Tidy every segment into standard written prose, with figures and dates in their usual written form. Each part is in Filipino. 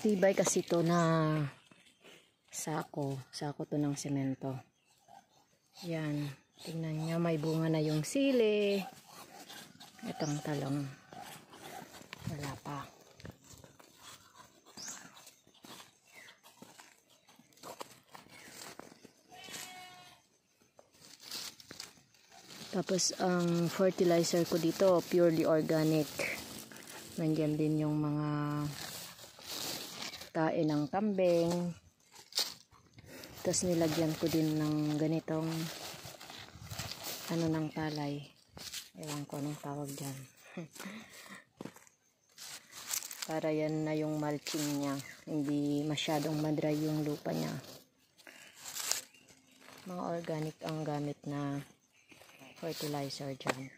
Matibay kasi to na sako to ng semento. Yan, tingnan niya, may bunga na yung sili. Itong talong wala pa. Tapos ang fertilizer ko dito purely organic. Nandiyan din yung mga tae ng kambing. Tapos nilagyan ko din ng ganitong ano ng palay. Ewan ko anong tawag dyan. Para yan na yung mulching niya. Hindi masyadong madry yung lupa niya. Mga organic ang gamit na fertilizer dyan.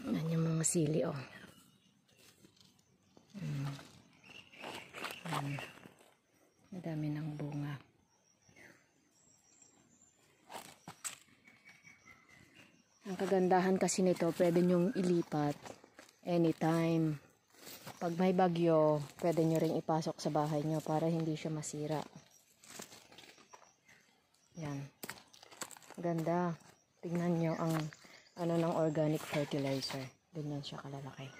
Yan yung mga sili, oh. Madami ng bunga. Ang kagandahan kasi nito, pwede nyong ilipat anytime. Pag may bagyo, pwede nyo ring ipasok sa bahay nyo para hindi siya masira. Yan. Ganda. Tingnan nyo ang ano ng organic fertilizer. Ganyan siya kalalaki.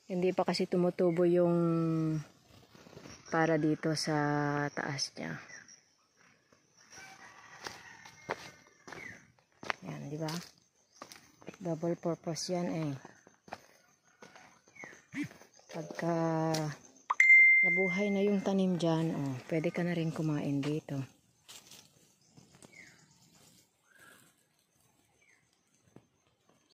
Hindi pa kasi tumutubo yung para dito sa taas niya. Yan, di ba? Double purpose yan eh. Pagka nabuhay na yung tanim dyan, oh, pwede ka na rin kumain dito.